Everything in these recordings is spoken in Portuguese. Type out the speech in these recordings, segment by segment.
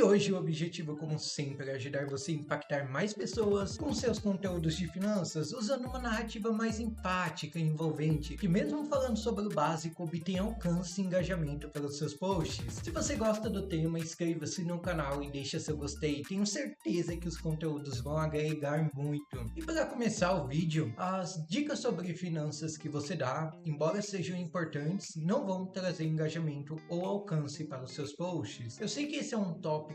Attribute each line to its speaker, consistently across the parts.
Speaker 1: E hoje o objetivo, como sempre, é ajudar você a impactar mais pessoas com seus conteúdos de finanças, usando uma narrativa mais empática e envolvente, que mesmo falando sobre o básico, obtém alcance e engajamento pelos seus posts. Se você gosta do tema, inscreva-se no canal e deixe seu gostei, tenho certeza que os conteúdos vão agregar muito. E para começar o vídeo, as dicas sobre finanças que você dá, embora sejam importantes, não vão trazer engajamento ou alcance para os seus posts. Eu sei que esse é um tópico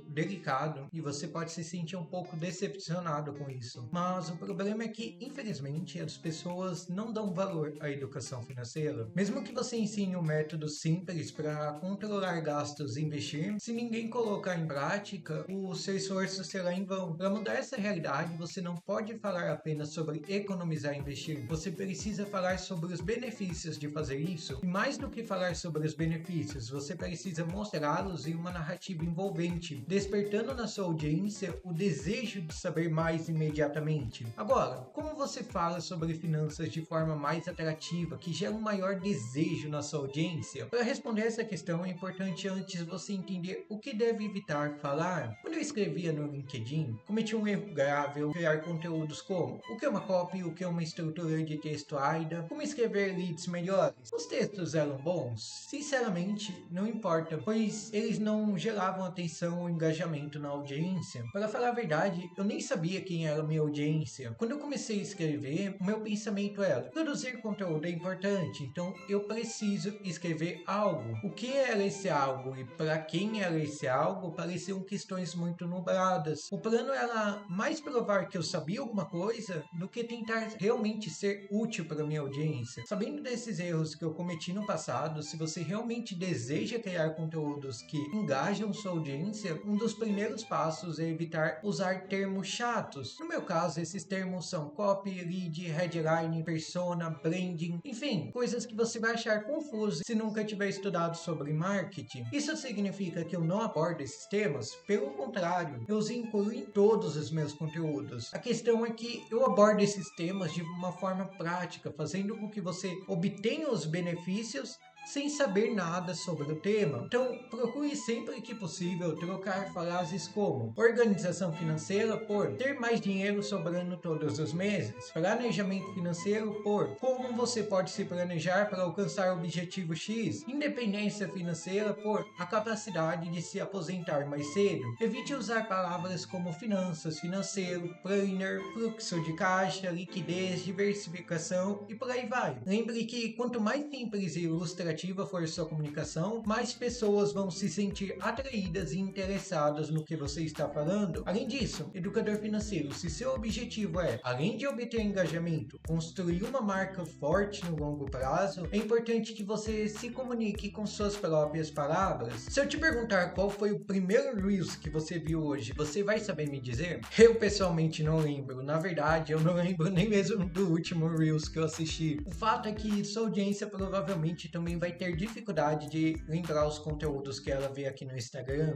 Speaker 1: delicado e você pode se sentir um pouco decepcionado com isso, mas o problema é que, infelizmente, as pessoas não dão valor à educação financeira. Mesmo que você ensine um método simples para controlar gastos e investir, se ninguém colocar em prática, o seu esforço será em vão. Para mudar essa realidade, você não pode falar apenas sobre economizar e investir, você precisa falar sobre os benefícios de fazer isso, e mais do que falar sobre os benefícios, você precisa mostrá-los em uma narrativa envolvente, despertando na sua audiência o desejo de saber mais imediatamente. Agora, como você fala sobre finanças de forma mais atrativa, que gera um maior desejo na sua audiência? Para responder essa questão, é importante antes você entender o que deve evitar falar. Quando eu escrevia no LinkedIn, cometi um erro grave ao criar conteúdos como o que é uma copy, o que é uma estrutura de texto AIDA, como escrever leads melhores. Os textos eram bons? Sinceramente, não importa, pois eles não geravam atenção ou engajamento na audiência. Para falar a verdade, eu nem sabia quem era a minha audiência. Quando eu comecei a escrever, o meu pensamento era: produzir conteúdo é importante, então eu preciso escrever algo. O que era esse algo e para quem era esse algo pareciam questões muito nubladas. O plano era mais provar que eu sabia alguma coisa do que tentar realmente ser útil para minha audiência. Sabendo desses erros que eu cometi no passado, se você realmente deseja criar conteúdos que engajam sua audiência, um dos primeiros passos é evitar usar termos chatos. No meu caso, esses termos são copy, lead, headline, persona, branding, enfim, coisas que você vai achar confuso se nunca tiver estudado sobre marketing. Isso significa que eu não abordo esses temas? Pelo contrário, eu os incluo em todos os meus conteúdos. A questão é que eu abordo esses temas de uma forma prática, fazendo com que você obtenha os benefícios sem saber nada sobre o tema. Então, procure sempre que possível trocar frases como organização financeira por ter mais dinheiro sobrando todos os meses, planejamento financeiro por como você pode se planejar para alcançar o objetivo X, independência financeira por a capacidade de se aposentar mais cedo. Evite usar palavras como finanças, financeiro, planner, fluxo de caixa, liquidez, diversificação e por aí vai. Lembre que quanto mais simples e ilustrativo for sua comunicação, mais pessoas vão se sentir atraídas e interessadas no que você está falando. Além disso, educador financeiro, se seu objetivo é, além de obter engajamento, construir uma marca forte no longo prazo, é importante que você se comunique com suas próprias palavras. Se eu te perguntar qual foi o primeiro Reels que você viu hoje, você vai saber me dizer? Eu pessoalmente não lembro. Na verdade, eu não lembro nem mesmo do último Reels que eu assisti. O fato é que sua audiência provavelmente também vai ter dificuldade de lembrar os conteúdos que ela vê aqui no Instagram.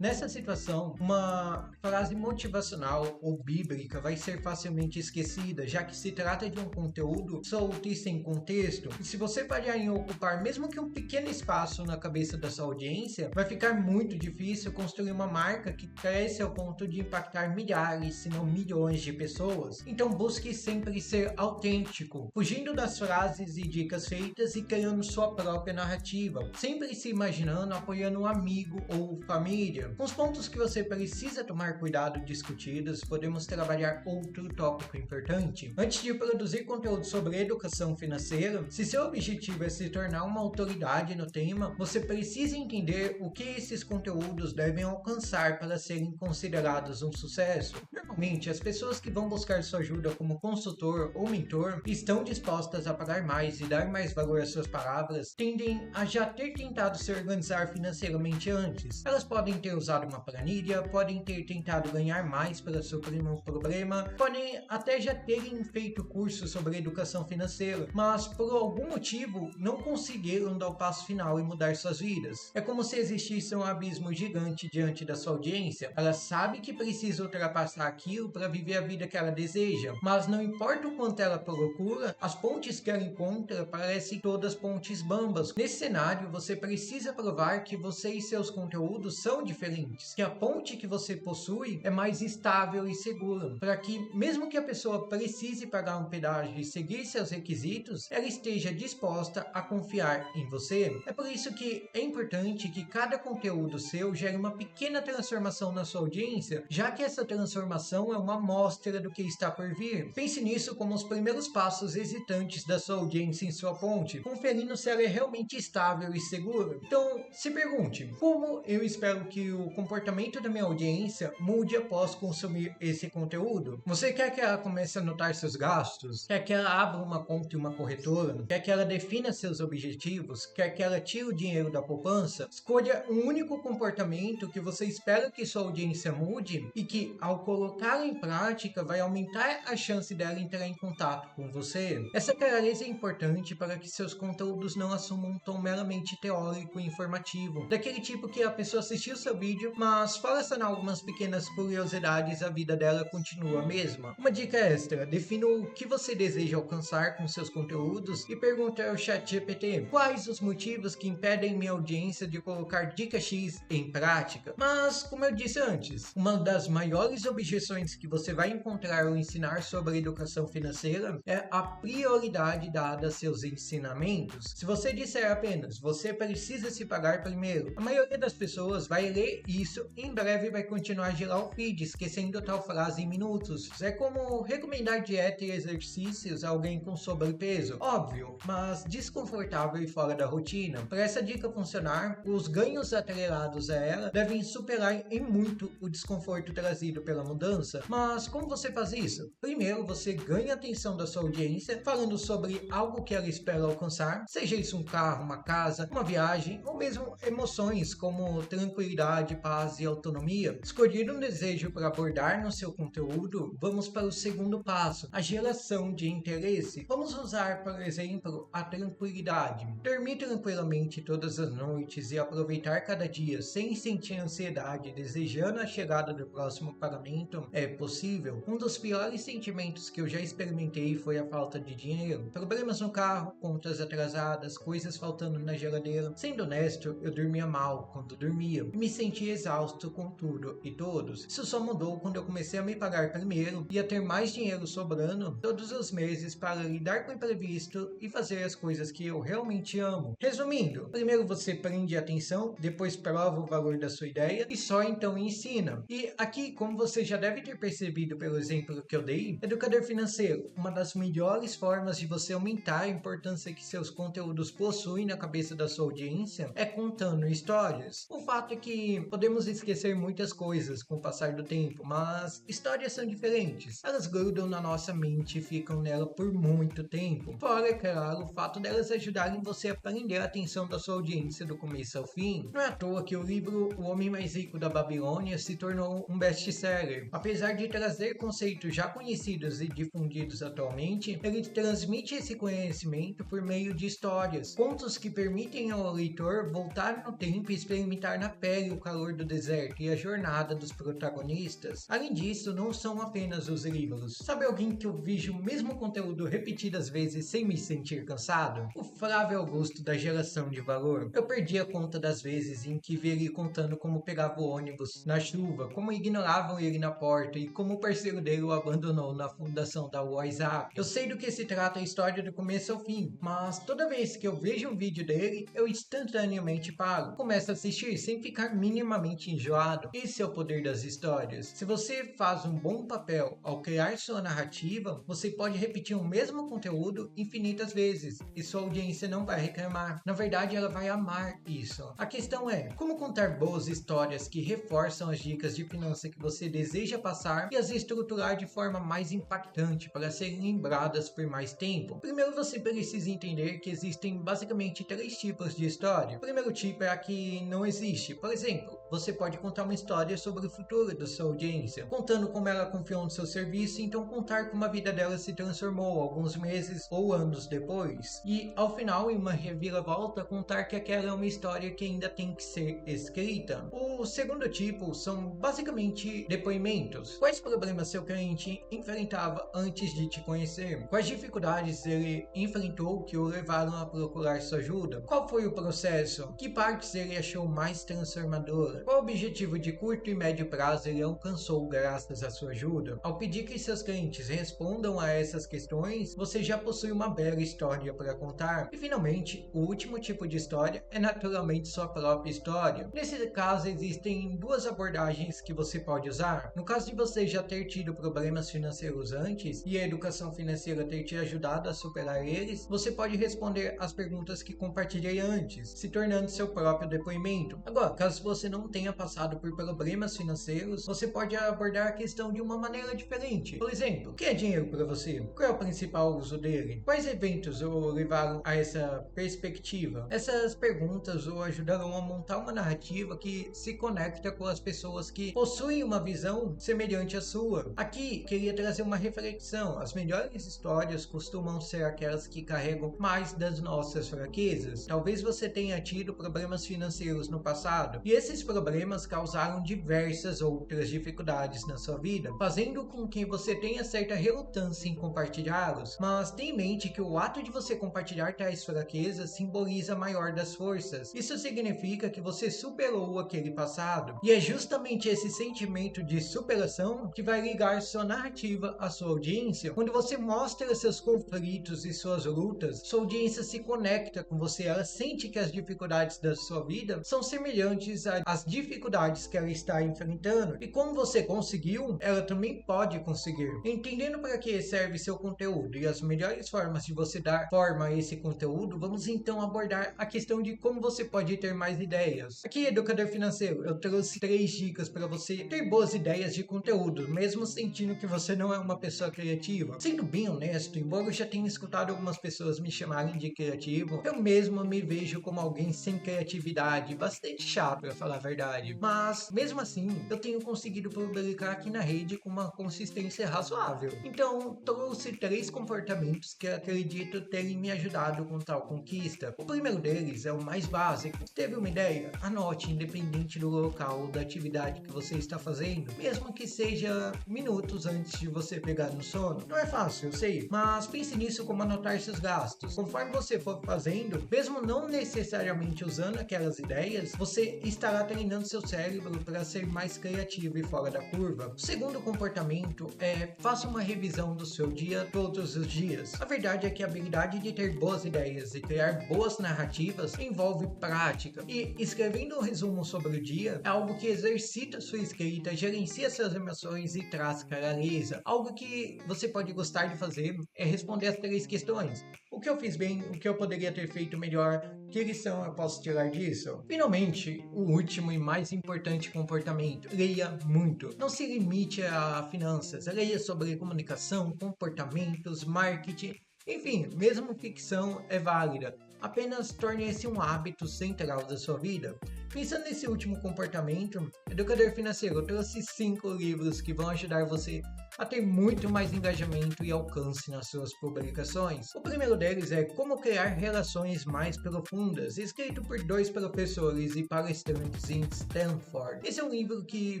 Speaker 1: Nessa situação, uma frase motivacional ou bíblica vai ser facilmente esquecida, já que se trata de um conteúdo solto e sem contexto. E se você falhar em ocupar mesmo que um pequeno espaço na cabeça da sua audiência, vai ficar muito difícil construir uma marca que cresce ao ponto de impactar milhares, se não milhões de pessoas. Então busque sempre ser autêntico, fugindo das frases e dicas feitas e criando sua própria narrativa, sempre se imaginando apoiando um amigo ou família. Com os pontos que você precisa tomar cuidado discutidos, podemos trabalhar outro tópico importante. Antes de produzir conteúdo sobre educação financeira, se seu objetivo é se tornar uma autoridade no tema, você precisa entender o que esses conteúdos devem alcançar para serem considerados um sucesso. Normalmente, as pessoas que vão buscar sua ajuda como consultor ou mentor estão dispostas a pagar mais e dar mais valor às suas palavras, tendem a já ter tentado se organizar financeiramente antes. Elas podem ter usado uma planilha, podem ter tentado ganhar mais para suprir um problema, podem até já terem feito curso sobre educação financeira, mas por algum motivo não conseguiram dar o passo final e mudar suas vidas. É como se existisse um abismo gigante diante da sua audiência. Ela sabe que precisa ultrapassar aquilo para viver a vida que ela deseja, mas não importa o quanto ela procura, as pontes que ela encontra parecem todas pontes bambas. ambas. Nesse cenário, você precisa provar que você e seus conteúdos são diferentes, que a ponte que você possui é mais estável e segura, para que, mesmo que a pessoa precise pagar um pedágio e seguir seus requisitos, ela esteja disposta a confiar em você. É por isso que é importante que cada conteúdo seu gere uma pequena transformação na sua audiência, já que essa transformação é uma amostra do que está por vir. Pense nisso como os primeiros passos hesitantes da sua audiência em sua ponte, conferindo se ela é realmente estável e segura. Então, se pergunte, como eu espero que o comportamento da minha audiência mude após consumir esse conteúdo? Você quer que ela comece a anotar seus gastos? Quer que ela abra uma conta em uma corretora? Quer que ela defina seus objetivos? Quer que ela tire o dinheiro da poupança? Escolha um único comportamento que você espera que sua audiência mude e que, ao colocá-lo em prática, vai aumentar a chance dela entrar em contato com você. Essa clareza é importante para que seus conteúdos não assumam um tom meramente teórico e informativo, daquele tipo que a pessoa assistiu seu vídeo, mas fora sanar algumas pequenas curiosidades, a vida dela continua a mesma. Uma dica extra: defina o que você deseja alcançar com seus conteúdos e pergunte ao ChatGPT quais os motivos que impedem minha audiência de colocar dica X em prática. Mas, como eu disse antes, uma das maiores objeções que você vai encontrar ao ensinar sobre educação financeira é a prioridade dada a seus ensinamentos. Se você disser apenas você precisa se pagar primeiro, a maioria das pessoas vai ler isso e em breve vai continuar a girar o feed, esquecendo tal frase em minutos. É como recomendar dieta e exercícios a alguém com sobrepeso. Óbvio, mas desconfortável e fora da rotina. Para essa dica funcionar, os ganhos atrelados a ela devem superar em muito o desconforto trazido pela mudança. Mas como você faz isso? Primeiro, você ganha a atenção da sua audiência falando sobre algo que ela espera alcançar, seja isso um carro, uma casa, uma viagem ou mesmo emoções como tranquilidade, paz e autonomia. Escolher um desejo para abordar no seu conteúdo, vamos para o segundo passo, a geração de interesse. Vamos usar, por exemplo, a tranquilidade. Dormir tranquilamente todas as noites e aproveitar cada dia sem sentir ansiedade, desejando a chegada do próximo pagamento, é possível. Um dos piores sentimentos que eu já experimentei foi a falta de dinheiro. Problemas no carro, contas atrasadas, coisas faltando na geladeira. Sendo honesto, eu dormia mal quando dormia e me sentia exausto com tudo e todos. Isso só mudou quando eu comecei a me pagar primeiro e a ter mais dinheiro sobrando todos os meses para lidar com o imprevisto e fazer as coisas que eu realmente amo. Resumindo, primeiro você prende a atenção, depois prova o valor da sua ideia e só então ensina. E aqui, como você já deve ter percebido pelo exemplo que eu dei, educador financeiro, uma das melhores formas de você aumentar a importância que seus conteúdos possuem na cabeça da sua audiência é contando histórias. O fato é que podemos esquecer muitas coisas com o passar do tempo, mas histórias são diferentes. Elas grudam na nossa mente e ficam nela por muito tempo. Fora, é claro, o fato delas ajudarem você a prender a atenção da sua audiência do começo ao fim. Não é à toa que o livro O Homem Mais Rico da Babilônia se tornou um best-seller. Apesar de trazer conceitos já conhecidos e difundidos atualmente, ele transmite esse conhecimento por meio de histórias, contos que permitem ao leitor voltar no tempo e experimentar na pele o calor do deserto e a jornada dos protagonistas. Além disso, não são apenas os livros. Sabe alguém que eu vejo o mesmo conteúdo repetidas vezes sem me sentir cansado? O Flávio Augusto da Geração de Valor. Eu perdi a conta das vezes em que vi ele contando como pegava o ônibus na chuva, como ignoravam ele na porta e como o parceiro dele o abandonou na fundação da WhatsApp. Eu sei do que se trata a história do começo ao fim, mas toda vez que eu vejo um vídeo dele, eu instantaneamente paro. Começo a assistir sem ficar minimamente enjoado. Esse é o poder das histórias. Se você faz um bom papel ao criar sua narrativa, você pode repetir o mesmo conteúdo infinitas vezes e sua audiência não vai reclamar. Na verdade, ela vai amar isso. A questão é como contar boas histórias que reforçam as dicas de finança que você deseja passar e as estruturar de forma mais impactante para serem lembradas por mais tempo. Primeiro, você precisa entender que existem basicamente 3 tipos de história. O primeiro tipo é a que não existe. Por exemplo, você pode contar uma história sobre o futuro da sua audiência, contando como ela confiou no seu serviço e então contar como a vida dela se transformou alguns meses ou anos depois. E ao final, em uma reviravolta, contar que aquela é uma história que ainda tem que ser escrita. O segundo tipo são basicamente depoimentos. Quais problemas seu cliente enfrentava antes de te conhecer? Quais dificuldades ele enfrentou que o levaram a procurar sua ajuda? Qual foi o processo? Que partes ele achou mais transformadora? Qual objetivo de curto e médio prazo ele alcançou graças à sua ajuda? Ao pedir que seus clientes respondam a essas questões, você já possui uma bela história para contar. E finalmente, o último tipo de história é naturalmente sua própria história. Nesse caso, existem duas abordagens que você pode usar. No caso de você já ter tido problemas financeiros antes e a educação financeira ter te ajudado a superar eles, você pode responder as perguntas que compartilhei antes, se tornando seu próprio depoimento. Agora, caso você não tenha passado por problemas financeiros, você pode abordar a questão de uma maneira diferente. Por exemplo, o que é dinheiro para você? Qual é o principal uso dele? Quais eventos o levaram a essa perspectiva? Essas perguntas o ajudarão a montar uma narrativa que se conecta com as pessoas que possuem uma visão semelhante à sua. Aqui, queria trazer uma reflexão. As melhores histórias costumam ser aquelas que carregam mais das nossas fraquezas. Talvez você tenha tido problemas financeiros no passado, e esses problemas causaram diversas outras dificuldades na sua vida, fazendo com que você tenha certa relutância em compartilhá-los. Mas tenha em mente que o ato de você compartilhar tais fraquezas simboliza a maior das forças. Isso significa que você superou aquele passado, e é justamente esse sentimento de superação que vai ligar sua narrativa à sua audiência. Quando você mostra seus conflitos e suas lutas, sua audiência se conecta com você, ela sente que as dificuldades da sua vida são semelhantes às dificuldades que ela está enfrentando, e como você conseguiu, ela também pode conseguir. Entendendo para que serve seu conteúdo e as melhores formas de você dar forma a esse conteúdo, vamos então abordar a questão de como você pode ter mais ideias. Aqui, Educador Financeiro, eu trouxe 3 dicas para você ter boas ideias de conteúdo, mesmo sentindo que você não é uma pessoa criativa. Sendo bem honesto, embora eu já tenha escutado algumas pessoas me chamarem de criativo, eu mesmo me vejo como alguém sem criatividade, bastante chato para falar a verdade. Mas, mesmo assim, eu tenho conseguido publicar aqui na rede com uma consistência razoável. Então, trouxe 3 comportamentos que acredito terem me ajudado com tal conquista. O primeiro deles é o mais básico. Se teve uma ideia, anote, independente do local ou da atividade que você está fazendo, mesmo que seja minutos antes de você pegar no sono. Não é fácil, eu sei, mas pense nisso como anotar seus gastos. Conforme você for fazendo, mesmo não necessariamente usando aquelas ideias, você estará treinando seu cérebro para ser mais criativo e fora da curva. O segundo comportamento é: faça uma revisão do seu dia todos os dias. A verdade é que a habilidade de ter boas ideias e criar boas narrativas envolve prática, e escrevendo um resumo sobre o dia é algo que exercita sua escrita, gerencia suas emoções e traz clareza. Algo que você pode gostar de fazer é responder as 3 questões: o que eu fiz bem, o que eu poderia ter feito melhor, que lição eu posso tirar disso? Finalmente, o último e mais importante comportamento: leia muito. Não se limite a finanças, leia sobre comunicação, comportamentos, marketing, enfim, mesmo ficção é válida. Apenas torne esse um hábito central da sua vida. Pensando nesse último comportamento, Educador Financeiro, eu trouxe 5 livros que vão ajudar você a ter muito mais engajamento e alcance nas suas publicações. O primeiro deles é Como Criar Relações Mais Profundas, escrito por 2 professores e palestrantes em Stanford. Esse é um livro que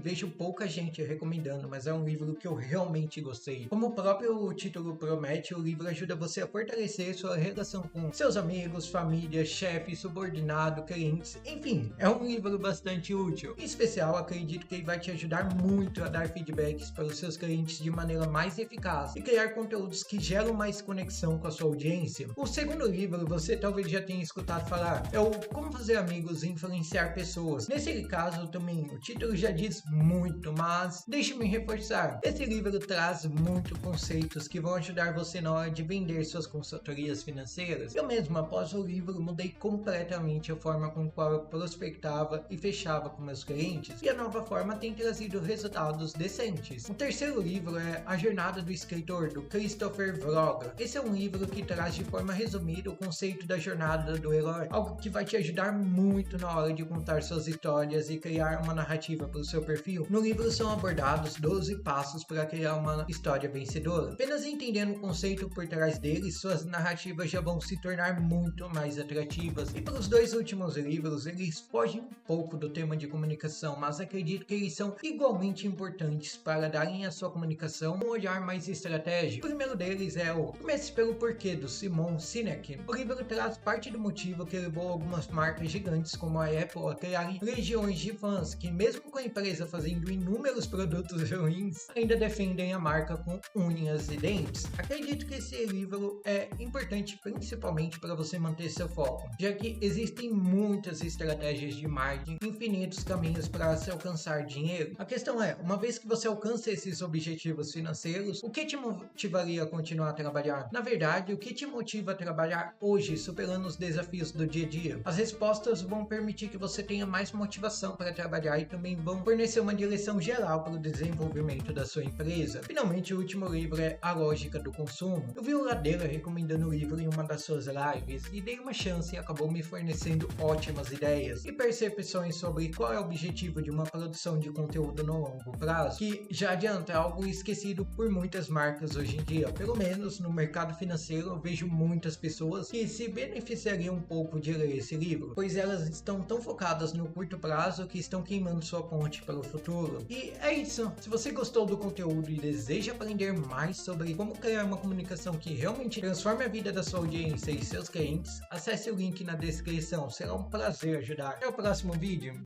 Speaker 1: vejo pouca gente recomendando, mas é um livro que eu realmente gostei. Como o próprio título promete, o livro ajuda você a fortalecer sua relação com seus amigos, família, chefe, subordinado, clientes, enfim, é um livro bastante útil. Em especial, acredito que ele vai te ajudar muito a dar feedbacks para os seus clientes de maneira mais eficaz e criar conteúdos que geram mais conexão com a sua audiência. O segundo livro, você talvez já tenha escutado falar, é o Como Fazer Amigos e Influenciar Pessoas. Nesse caso também, o título já diz muito, mas deixe-me reforçar. Esse livro traz muitos conceitos que vão ajudar você na hora de vender suas consultorias financeiras. Eu mesmo, após o livro, mudei completamente a forma com qual eu prospectava e fechava com meus clientes, e a nova forma tem trazido resultados decentes. O terceiro livro é A Jornada do Escritor, do Christopher Vogel. Esse é um livro que traz de forma resumida o conceito da jornada do herói, algo que vai te ajudar muito na hora de contar suas histórias e criar uma narrativa para o seu perfil. No livro são abordados 12 passos para criar uma história vencedora. Apenas entendendo o conceito por trás deles, suas narrativas já vão se tornar muito mais atrativas. E para os 2 últimos livros, eles fogem fogem um pouco do tema de comunicação, mas acredito que eles são igualmente importantes para darem à sua comunicação um olhar mais estratégico. O primeiro deles é o Comece pelo Porquê, do Simon Sinek. O livro traz parte do motivo que levou algumas marcas gigantes como a Apple a criarem legiões de fãs que, mesmo com a empresa fazendo inúmeros produtos ruins, ainda defendem a marca com unhas e dentes. Acredito que esse livro é importante principalmente para você manter seu foco, já que existem muitas estratégias de marketing, infinitos caminhos para se alcançar dinheiro. A questão é, uma vez que você alcança esses objetivos financeiros, o que te motivaria a continuar a trabalhar? Na verdade, o que te motiva a trabalhar hoje, superando os desafios do dia a dia? As respostas vão permitir que você tenha mais motivação para trabalhar e também vão fornecer uma direção geral para o desenvolvimento da sua empresa. Finalmente, o último livro é A Lógica do Consumo. Eu vi o Ladeira recomendando o livro em uma das suas lives e dei uma chance e acabou me fornecendo ótimas ideias e percepções sobre qual é o objetivo de uma produção de conteúdo no longo prazo, que já adianta é algo esquecido por muitas marcas hoje em dia. Pelo menos no mercado financeiro eu vejo muitas pessoas que se beneficiariam um pouco de ler esse livro, pois elas estão tão focadas no curto prazo que estão queimando sua ponte para o futuro. E é isso. Se você gostou do conteúdo e deseja aprender mais sobre como criar uma comunicação que realmente transforme a vida da sua audiência e seus clientes, acesse o link na descrição. Será um prazer ajudar. Até o próximo vídeo.